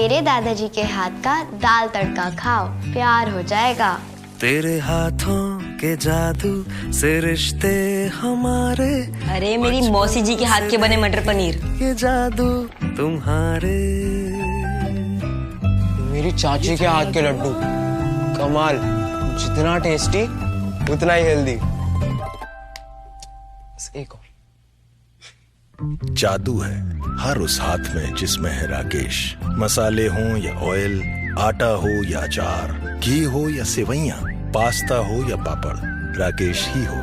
मेरे दादाजी के हाथ का दाल तड़का खाओ, प्यार हो जाएगा। तेरे हाथों के जादू से रिश्ते हमारे। अरे मेरी मौसी जी के हाथ के बने मटर पनीर। ये जादू तुम्हारे। मेरी चाची के हाथ के लड्डू कमाल, जितना टेस्टी उतना ही हेल्दी। एक और। जादू है हर उस हाथ में जिसमें है राकेश। मसाले हो या ऑयल, आटा हो या अचार, घी हो या सेवइयां, पास्ता हो या पापड़, राकेश ही हो।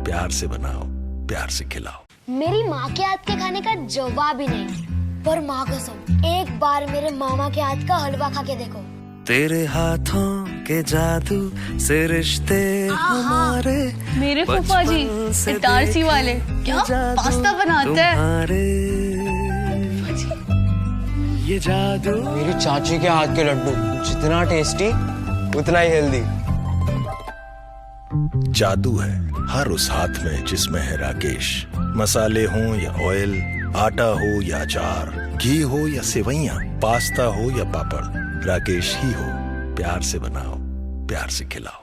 प्यार से बनाओ, प्यार से खिलाओ। मेरी माँ के हाथ के खाने का जवाब ही नहीं, पर माँ कसम एक बार मेरे मामा के हाथ का हलवा खा के देखो। तेरे हाथों के जादू से रिश्ते हमारे। मेरे फूफा जी इटारसी वाले क्या पास्ता बनाते हैं। ये जादू। मेरी चाची के हाथ के लड्डू जितना टेस्टी उतना ही हेल्दी। जादू है हर उस हाथ में जिसमें है राकेश। मसाले हो या ऑयल, आटा हो या अचार, घी हो या सेवइयां, पास्ता हो या पापड़, राकेश ही हो। प्यार से बनाओ, प्यार से खिलाओ।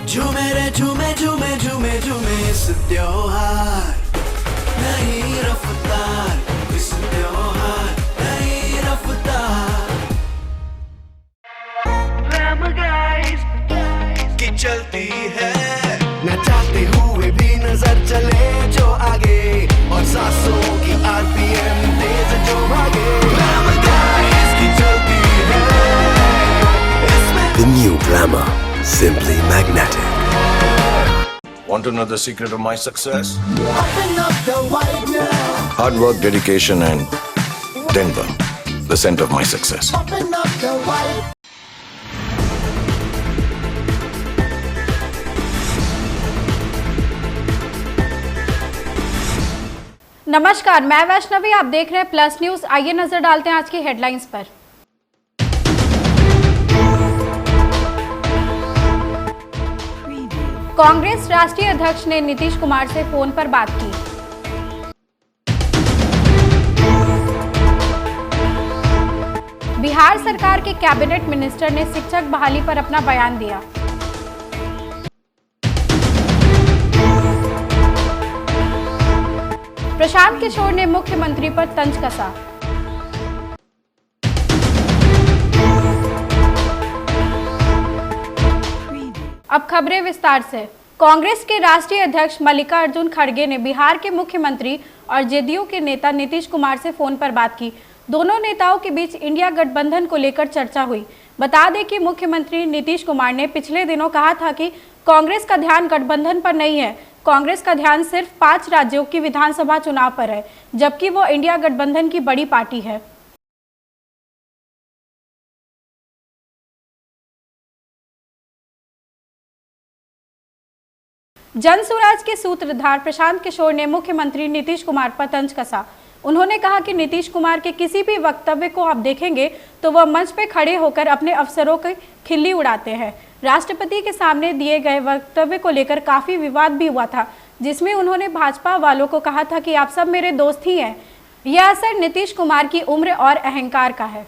झूमे रे झूमे झूमे झूमे झूमे इस त्योहार, नई रफ्तार इस त्योहार, नई रफ्तार। ग्लैम गाइस की चलती है, न चाहते हुए भी नजर चले जो आगे, और सांसों की आरपीएम तेज जो भागे। ग्लैम गाइस की चलती है, The new Glamour, simply magnetic. Want to know the secret of my success? open up the white now, Hard work, dedication and Denver, the scent of my success. open up the white. नमस्कार, मैं वैष्णवी, आप देख रहे हैं plus news. आइए नजर डालते हैं आज की हेडलाइंस पर। कांग्रेस राष्ट्रीय अध्यक्ष ने नीतीश कुमार से फोन पर बात की। बिहार सरकार के कैबिनेट मिनिस्टर ने शिक्षक बहाली पर अपना बयान दिया। प्रशांत किशोर ने मुख्यमंत्री पर तंज कसा। अब खबरें विस्तार से। कांग्रेस के राष्ट्रीय अध्यक्ष मल्लिकार्जुन खड़गे ने बिहार के मुख्यमंत्री और जेडीयू के नेता नीतीश कुमार से फोन पर बात की। दोनों नेताओं के बीच इंडिया गठबंधन को लेकर चर्चा हुई। बता दें कि मुख्यमंत्री नीतीश कुमार ने पिछले दिनों कहा था कि कांग्रेस का ध्यान गठबंधन पर नहीं है, कांग्रेस का ध्यान सिर्फ 5 राज्यों की विधानसभा चुनाव पर है, जबकि वो इंडिया गठबंधन की बड़ी पार्टी है। जनसुराज के सूत्रधार प्रशांत किशोर ने मुख्यमंत्री नीतीश कुमार पर तंज कसा। उन्होंने कहा कि नीतीश कुमार के किसी भी वक्तव्य को आप देखेंगे तो वह मंच पर खड़े होकर अपने अफसरों की खिल्ली उड़ाते हैं। राष्ट्रपति के सामने दिए गए वक्तव्य को लेकर काफी विवाद भी हुआ था, जिसमें उन्होंने भाजपा वालों को कहा था कि आप सब मेरे दोस्त ही हैं। यह असर नीतीश कुमार की उम्र और अहंकार का है,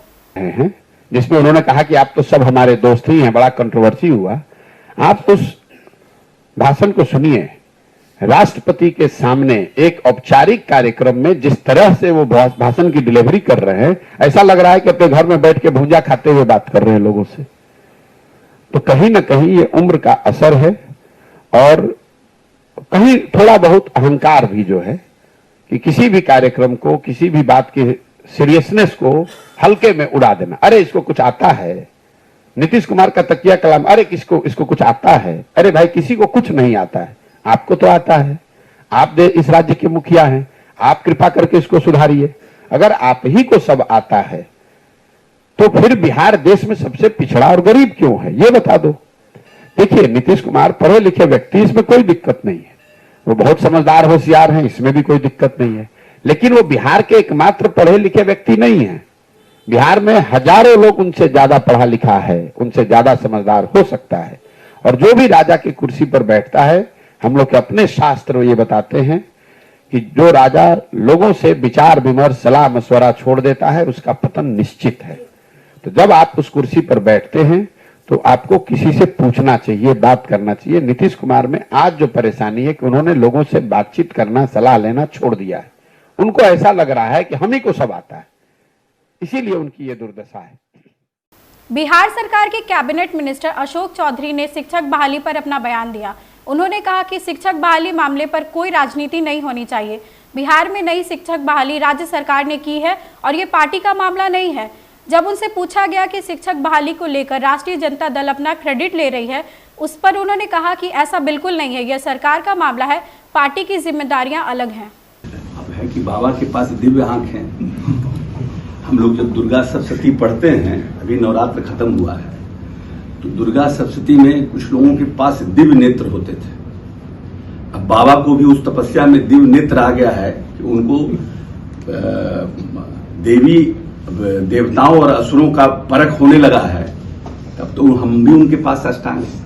जिसमें उन्होंने कहा कि आप तो सब हमारे दोस्त ही हैं। बड़ा कंट्रोवर्सी हुआ। आप उस भाषण को सुनिए। राष्ट्रपति के सामने एक औपचारिक कार्यक्रम में जिस तरह से वो भाषण की डिलीवरी कर रहे हैं, ऐसा लग रहा है कि अपने घर में बैठ के भुंजा खाते हुए बात कर रहे हैं लोगों से। तो कहीं ना कहीं ये उम्र का असर है, और कहीं थोड़ा बहुत अहंकार भी जो है कि किसी भी कार्यक्रम को, किसी भी बात की सीरियसनेस को हल्के में उड़ा देना। अरे इसको कुछ आता है। नीतीश कुमार का तकिया कलाम, अरे इसको कुछ आता है। अरे भाई, किसी को कुछ नहीं आता है, आपको तो आता है। आप इस राज्य के मुखिया हैं, आप कृपा करके इसको सुधारिए। अगर आप ही को सब आता है तो फिर बिहार देश में सबसे पिछड़ा और गरीब क्यों है, ये बता दो। देखिए, नीतीश कुमार पढ़े लिखे व्यक्ति, इसमें कोई दिक्कत नहीं है। वो बहुत समझदार होशियार हैं, इसमें भी कोई दिक्कत नहीं है। लेकिन वो बिहार के एकमात्र पढ़े लिखे व्यक्ति नहीं है। बिहार में हजारों लोग उनसे ज्यादा पढ़ा लिखा है, उनसे ज्यादा समझदार हो सकता है। और जो भी राजा की कुर्सी पर बैठता है, हम लोग के अपने शास्त्र ये बताते हैं कि जो राजा लोगों से विचार विमर्श सलाह मशवरा छोड़ देता है उसका पतन निश्चित है। तो जब आप उस कुर्सी पर बैठते हैं तो आपको किसी से पूछना चाहिए, बात करना चाहिए। नीतीश कुमार में आज जो परेशानी है कि उन्होंने लोगों से बातचीत करना, सलाह लेना छोड़ दिया है। उनको ऐसा लग रहा है कि हम ही को सब आता है, इसीलिए उनकी ये दुर्दशा है। बिहार सरकार के कैबिनेट मिनिस्टर अशोक चौधरी ने शिक्षक बहाली पर अपना बयान दिया। उन्होंने कहा कि शिक्षक बहाली मामले पर कोई राजनीति नहीं होनी चाहिए। बिहार में नई शिक्षक बहाली राज्य सरकार ने की है और ये पार्टी का मामला नहीं है। जब उनसे पूछा गया कि शिक्षक बहाली को लेकर राष्ट्रीय जनता दल अपना क्रेडिट ले रही है, उस पर उन्होंने कहा कि ऐसा बिल्कुल नहीं है, यह सरकार का मामला है, पार्टी की जिम्मेदारियां अलग हैं। अब है कि बाबा के पास दिव्य आंख है। हम लोग जब दुर्गा सप्तशती पढ़ते हैं, अभी नवरात्र खत्म हुआ है, तो दुर्गा सप्तशती में कुछ लोगों के पास दिव्य नेत्र होते थे। अब बाबा को भी उस तपस्या में दिव्य नेत्र आ गया है कि उनको देवताओं और असुरों का परख होने लगा है। तब तो हम भी उनके पास साष्टांग हैं।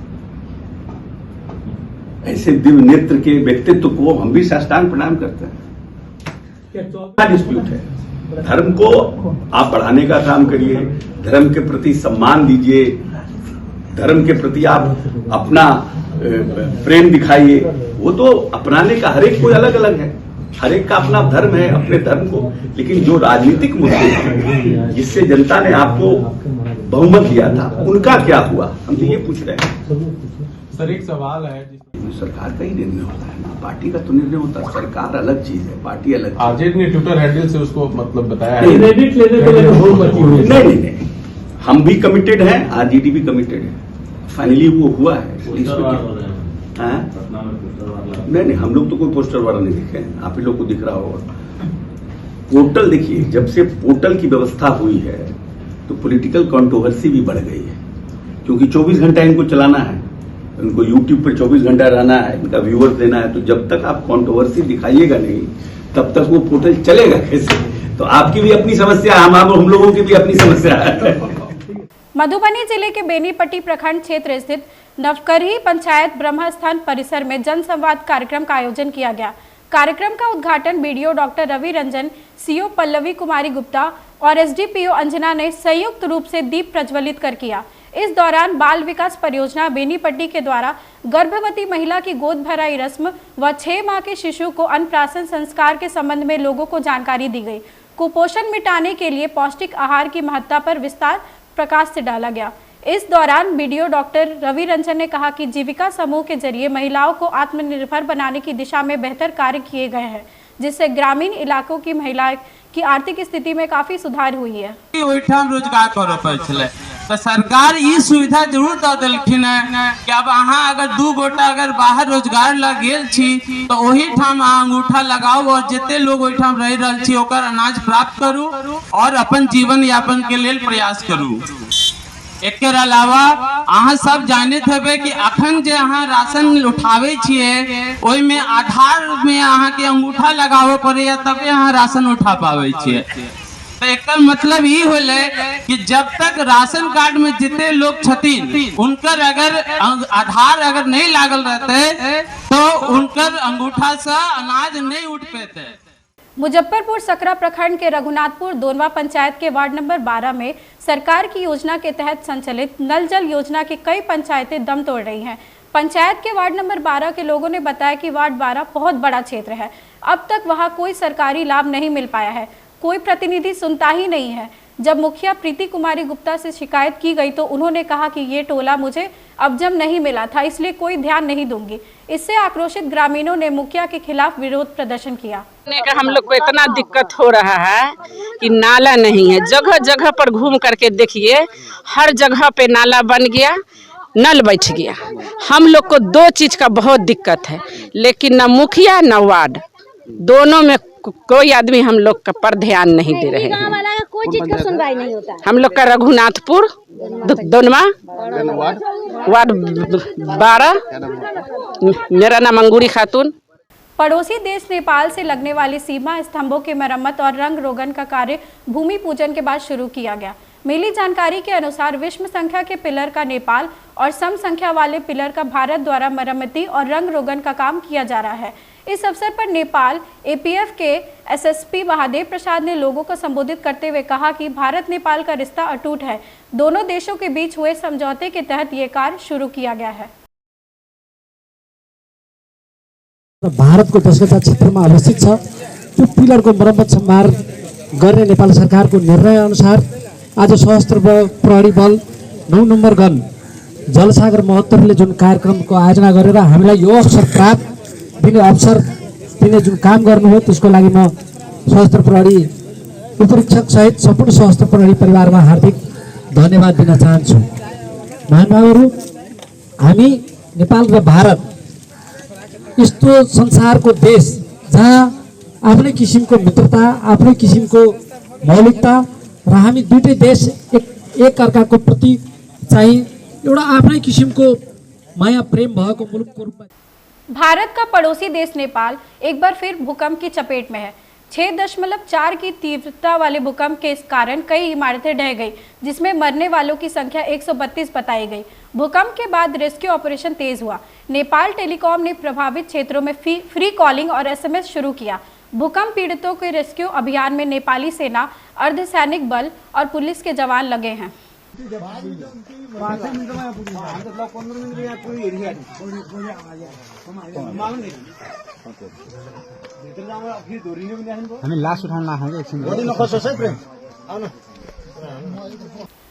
ऐसे दिव्य नेत्र के व्यक्तित्व को हम भी साष्टांग प्रणाम करते हैं। क्या डिस्प्यूट है? धर्म को आप बढ़ाने का काम करिए, धर्म के प्रति सम्मान दीजिए, धर्म के प्रति आप अपना प्रेम दिखाइए। वो तो अपनाने का हर एक कोई अलग अलग है, हर एक का अपना धर्म है, अपने धर्म को। लेकिन जो राजनीतिक मुद्दे हैं जिससे जनता ने आपको बहुमत दिया था, उनका क्या हुआ, हम तो ये पूछ रहे हैं। सर एक सवाल है, सरकार का ही निर्णय होता है ना, पार्टी का तो निर्णय होता है। सरकार अलग चीज है, पार्टी अलग। आरजेडी ने ट्विटर हैंडल से उसको मतलब बताया है। नहीं, हम भी कमिटेड हैं, आरजेडी भी कमिटेड है। फाइनली वो हुआ है। नहीं, हम लोग तो कोई पोस्टर वाला नहीं दिखे हैं, आप ही लोग को दिख रहा होगा। पोर्टल देखिए, जब से पोर्टल की व्यवस्था हुई है तो पॉलिटिकल कंट्रोवर्सी भी बढ़ गई है, क्योंकि 24 घंटा इनको चलाना है, उनको यूट्यूब पर 24 घंटा रहना है, इनका व्यूअर्स देना है। तो जब तक आप कंट्रोवर्सी दिखाइएगा नहीं, तब तक वो पोर्टल चलेगा कैसे? तो आपकी भी अपनी समस्या, हम लोगों की भी अपनी समस्या है। मधुबनी जिले के बेनीपट्टी प्रखंड क्षेत्र स्थित नवकरही पंचायत ब्रह्मस्थान परिसर में जनसंवाद कार्यक्रम का आयोजन किया गया। कार्यक्रम का उद्घाटन BDO doctor Ravi Ranjan, CO Pallavi Kumari Gupta और एसडीपीओ अंजना ने संयुक्त रूप से दीप प्रज्वलित कर किया। इस दौरान बाल विकास परियोजना बेनीपट्टी के द्वारा गर्भवती महिला की गोद भराई रस्म व 6 माह के शिशु को अन्नप्राशन संस्कार के संबंध में लोगों को जानकारी दी गई। कुपोषण मिटाने के लिए पौष्टिक आहार की महत्ता पर विस्तार प्रकाश से डाला गया। इस दौरान बीडीओ डॉक्टर रवि रंजन ने कहा कि जीविका समूह के जरिए महिलाओं को आत्मनिर्भर बनाने की दिशा में बेहतर कार्य किए गए हैं, जिससे ग्रामीण इलाकों की महिलाएं की आर्थिक स्थिति में काफी सुधार हुई है। रोजगार करे तो सरकार ये सुविधा जरूर दे दिलखिन है कि अब अहाँ अगर 2 गोटा अगर बाहर रोजगार लग गेल छी तो वही ठाम अंगूठा लगाओ और जिते लोग वही ठाम रह रहल छी ओकर अनाज प्राप्त करू और अपन जीवन यापन के लिए प्रयास करू। एक अलावा अहाँ सब जानते हेबे कि अखन जे अहाँ राशन उठावे छिए ओहि में आधार में अहाँ के अंगूठा लगावे पड़े तबे अहाँ राशन उठा पावे छिए। तो एक मतलब ये होले कि जब तक राशन कार्ड में जितने लोग छथिन उनकर अगर आधार अगर नहीं लागल रहते तो उनकर अंगूठा से अनाज नहीं उठ पाते। मुजफ्फरपुर सकरा प्रखंड के रघुनाथपुर दोनवा पंचायत के वार्ड नंबर 12 में सरकार की योजना के तहत संचालित नल जल योजना की कई पंचायतें दम तोड़ रही हैं। पंचायत के वार्ड नंबर 12 के लोगों ने बताया कि वार्ड 12 बहुत बड़ा क्षेत्र है, अब तक वहां कोई सरकारी लाभ नहीं मिल पाया है, कोई प्रतिनिधि सुनता ही नहीं है। जब मुखिया प्रीति कुमारी गुप्ता से शिकायत की गई तो उन्होंने कहा कि ये टोला मुझे अब जब नहीं मिला था, इसलिए कोई ध्यान नहीं दूंगी। इससे आक्रोशित ग्रामीणों ने मुखिया के खिलाफ विरोध प्रदर्शन किया। हम लोग को इतना दिक्कत हो रहा है कि नाला नहीं है, जगह जगह पर घूम करके देखिए, हर जगह पे नाला बन गया, नल बैठ गया। हम लोग को 2 चीज का बहुत दिक्कत है, लेकिन न मुखिया न वार्ड दोनों में कोई आदमी हम लोग का पर ध्यान नहीं दे रहे हैं। कोई चीज का सुनवाई नहीं होता। हम लोग का रघुनाथपुर दोनवा वार्ड 12, मेरा नाम अंगूरी खातून। पड़ोसी देश नेपाल से लगने वाली सीमा स्तंभों की मरम्मत और रंग रोगन का कार्य भूमि पूजन के बाद शुरू किया गया। मिली जानकारी के अनुसार विषम संख्या के पिलर का नेपाल और सम संख्या वाले पिलर का भारत द्वारा मरम्मती और रंग रोगन का काम किया जा रहा है। इस अवसर पर नेपाल एपीएफ के एसएसपी महादेव प्रसाद ने लोगों को संबोधित करते हुए कहा कि भारत नेपाल का रिश्ता अटूट है। दोनों देशों के बीच हुए समझौते के तहत ये कार्य शुरू किया गया है। भारतको 10 गजा क्षेत्रमा अवस्थित छ, त्यो पिलरको मर्मत सम्भार गर्ने नेपाल सरकारको निर्णय अनुसार आज सशस्त्र प्रहरी बल 9 नम्बर गन जलसागर महोत्तरले जुन कार्यक्रमको आयोजना गरेर हामीलाई यो अवसर प्राप्त दिने जुन काम गर्नु हो, त्यसको लागि म सशस्त्र प्रहरी उपरीक्षक सहित सम्पूर्ण सशस्त्र प्रहरी परिवारमा हार्दिक धन्यवाद दिन चाहन्छु। महानुभावहरू, हामी नेपाल र भारत यस्तो संसारको देश जहाँ आफ्नै किसिमको मित्रता, आफ्नै किसिमको मौलिकता र हामी दुईटै देश एक अर्काको प्रति चाहिँ एउटा आफ्नै किसिमको माया प्रेम भएको मुलुकको रूपमा। भारत का पड़ोसी देश नेपाल एक बार फिर भूकंप की चपेट में है। 6.4 की तीव्रता वाले भूकंप के इस कारण कई इमारतें ढह गई, जिसमें मरने वालों की संख्या 132 बताई गई। भूकंप के बाद रेस्क्यू ऑपरेशन तेज हुआ। नेपाल टेलीकॉम ने प्रभावित क्षेत्रों में फ्री कॉलिंग और एसएमएस शुरू किया। भूकंप पीड़ितों के रेस्क्यू अभियान में नेपाली सेना, अर्धसैनिक बल और पुलिस के जवान लगे हैं।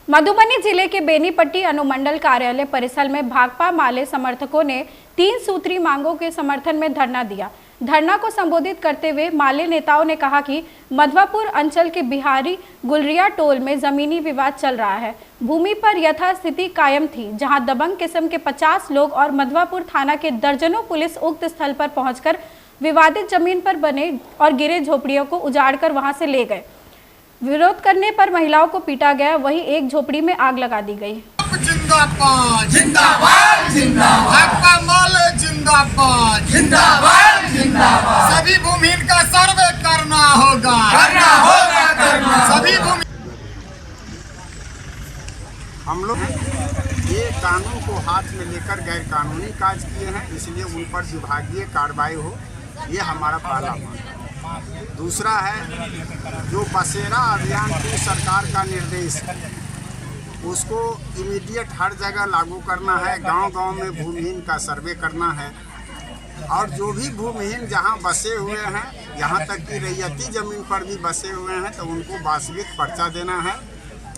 मधुबनी जिले के बेनीपट्टी अनुमंडल कार्यालय परिसर में भाकपा माले समर्थकों ने 3 सूत्री मांगों के समर्थन में धरना दिया। धरना को संबोधित करते हुए माले नेताओं ने कहा कि मधवापुर अंचल के बिहारी गुलरिया टोल में जमीनी विवाद चल रहा है। भूमि पर यथास्थिति कायम थी, जहां दबंग किस्म के 50 लोग और मधवापुर थाना के दर्जनों पुलिस उक्त स्थल पर पहुंचकर विवादित जमीन पर बने और गिरे झोपड़ियों को उजाड़कर वहां से ले गए। विरोध करने पर महिलाओं को पीटा गया, वहीं एक झोपड़ी में आग लगा दी गई। जिंदाबाद जिंदाबाद जिंदाबाद जिंदाबाद जिंदाबाद जिंदाबाद। सभी भूमिहीन का सर्वे करना होगा सभी भूमि। हम लोग ये कानून को हाथ में लेकर गैर कानूनी काज किए हैं, इसलिए उन पर विभागीय कार्रवाई हो, ये हमारा पहला मांग। दूसरा है जो बसेरा अभियान की सरकार का निर्देश है, उसको इमीडिएट हर जगह लागू करना है। गांव-गांव में भूमिहीन का सर्वे करना है और जो भी भूमिहीन जहां बसे हुए हैं, यहां तक कि रैयती जमीन पर भी बसे हुए हैं, तो उनको वास्तविक पर्चा देना है।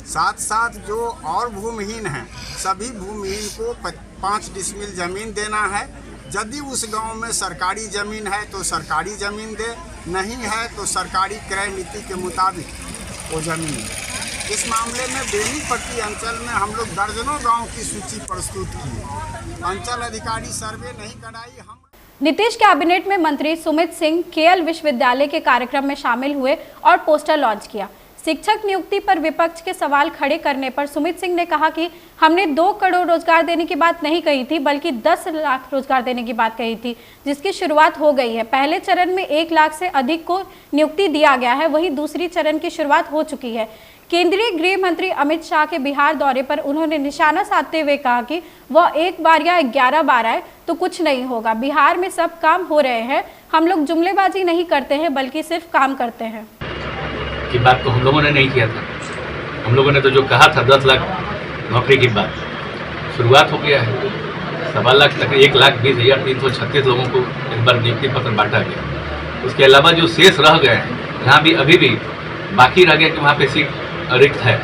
साथ साथ जो और भूमिहीन हैं, सभी भूमिहीन को 5 डिसमिल जमीन देना है। यदि उस गांव में सरकारी ज़मीन है तो सरकारी ज़मीन दे, नहीं है तो सरकारी क्रय नीति के मुताबिक वो ज़मीन दे। इस मामले में बेनीपट्टी अंचल में हम लोग दर्जनों गांव की सूची प्रस्तुत की, अंचल अधिकारी सर्वे नहीं कराई। हम नीतीश कैबिनेट में मंत्री सुमित सिंह केएल विश्वविद्यालय के कार्यक्रम में शामिल हुए और पोस्टर लॉन्च किया। शिक्षक नियुक्ति पर विपक्ष के सवाल खड़े करने पर सुमित सिंह ने कहा कि हमने 2 करोड़ रोजगार देने की बात नहीं कही थी, बल्कि 10 लाख रोजगार देने की बात कही थी, जिसकी शुरुआत हो गई है। पहले चरण में 1 लाख से अधिक को नियुक्ति दिया गया है, वहीं दूसरी चरण की शुरुआत हो चुकी है। केंद्रीय गृह मंत्री अमित शाह के बिहार दौरे पर उन्होंने निशाना साधते हुए कहा कि वह 1 बार या 11 बार आए तो कुछ नहीं होगा। बिहार में सब काम हो रहे हैं, हम लोग जुमलेबाजी नहीं करते हैं, बल्कि सिर्फ काम करते हैं। की बात को हम लोगों ने नहीं किया था। हम लोगों ने तो जो कहा था 10 लाख नौकरी की बात, शुरुआत हो गया है। 1.25 लाख तक 1,20,336 लोगों को इस बार नियुक्ति पत्र बांटा गया। उसके अलावा जो शेष रह गए हैं, जहाँ भी अभी भी बाकी रह गया कि वहाँ पे सीट रिक्त है,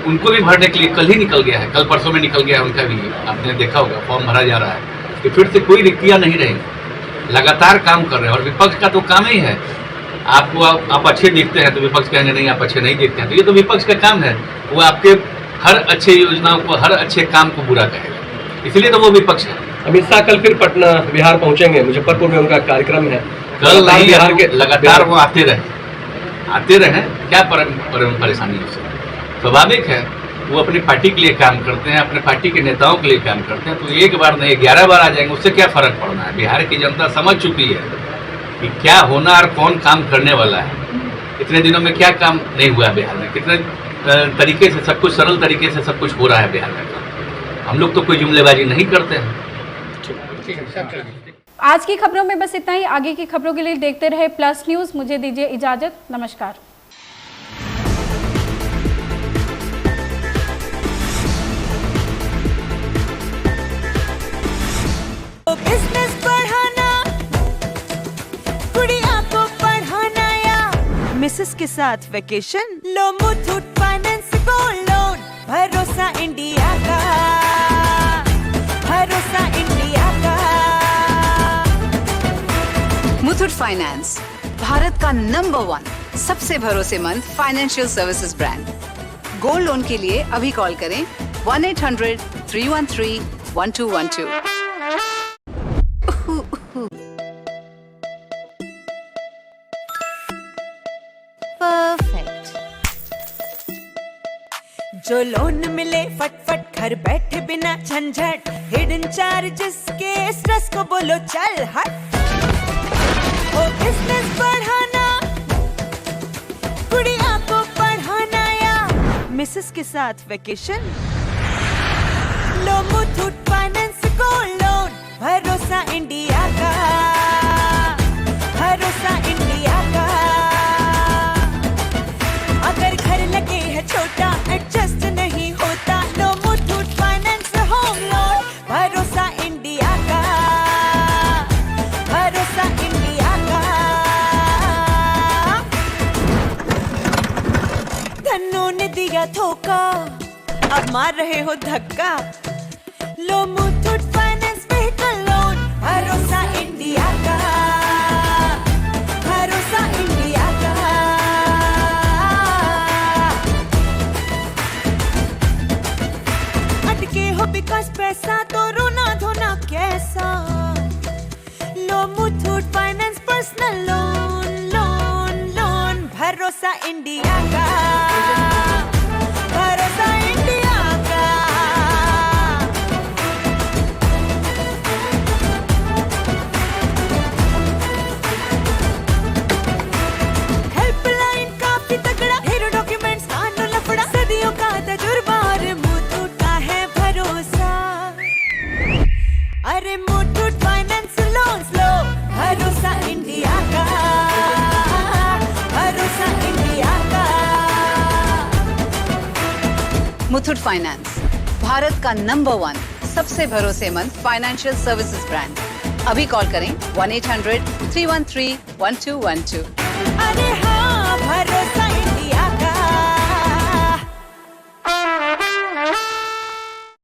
उनको भी भरने के लिए कल ही निकल गया है, कल परसों में निकल गया है उनका भी। आपने देखा होगा फॉर्म भरा जा रहा है कि फिर से कोई रिक्तियाँ नहीं रहेंगी। लगातार काम कर रहे हैं और विपक्ष का तो काम ही है, आपको आप अच्छे दिखते हैं तो विपक्ष कहेंगे नहीं आप अच्छे नहीं दिखते हैं, तो ये तो विपक्ष का काम है। वो आपके हर अच्छे योजनाओं को, हर अच्छे काम को बुरा कहेगा, इसलिए तो वो विपक्ष है। अमित शाह कल फिर पटना बिहार पहुंचेंगे, मुजफ्फरपुर में उनका कार्यक्रम है। कल नहीं, बिहार के लगातार वो आते रहे, क्या परेशानी है? स्वाभाविक है, वो अपनी पार्टी के लिए काम करते हैं, अपने पार्टी के नेताओं के लिए काम करते हैं, तो 1 बार नहीं 11 बार आ जाएंगे, उससे क्या फर्क पड़ना है? बिहार की जनता समझ चुकी है कि क्या होना और कौन काम करने वाला है। इतने दिनों में क्या काम नहीं हुआ है बिहार में, कितने तरीके से सब कुछ, सरल तरीके से सब कुछ हो रहा है बिहार में। हम लोग तो कोई जुमलेबाजी नहीं करते हैं। आज की खबरों में बस इतना ही। आगे की खबरों के लिए देखते रहे प्लस न्यूज। मुझे दीजिए इजाजत, नमस्कार। बिजनेस बढ़ाना, गुड़िया को पढ़ाना या मिसेस के साथ वेकेशन, लो मुथूट फाइनेंस गोल्ड लोन, भरोसा इंडिया का, भरोसा इंडिया का। मुथूट फाइनेंस, भारत का नंबर 1 सबसे भरोसेमंद financial services brand. Gold loan के लिए अभी कॉल करें 1-800-313-1212। परफेक्ट। जो लोन मिले फटफट घर बैठे बिना झंझट, हिडन चार्जेस के स्ट्रेस को बोलो चल हट। ओ बिजनेस बढ़ाना, गुड़िया को पढ़ाना या मिसेस के साथ वेकेशन, लो मुथूट फाइनेंस गोल्ड लोन, भरोसा इंडिया का, भरोसा इंडिया का। अगर घर लगे है छोटा एडजस्ट नहीं होता, लो मुथूट फाइनेंस होम लोन, भरोसा इंडिया का, भरोसा इंडिया का। धन्नो ने दिया धोखा, अब मार रहे हो धक्का, लो मुथूट फाइनेंस व्हीकल लोन, भरोसा इंडिया का, भरोसा इंडिया का। अटके हो बिकॉज पैसा तो रोना धोना कैसा, लो Muthoot finance personal loan, loan loan, भरोसा इंडिया का, भरोसा इंडिया का। हेल्पलाइन काफी तगड़ा, ढेरों डॉक्यूमेंट्स कानून लफड़ा, सदियों का तजुर्बा और मुथूट का है भरोसा। अरे मुथूट फाइनेंस लोन्स लो, भरोसा इंडिया का, भरोसा इंडिया का। मुथूट फाइनेंस, भारत का नंबर 1 सबसे भरोसेमंद फाइनेंशियल सर्विसेज ब्रांड। अभी कॉल करें 1-800-313-1212। अरे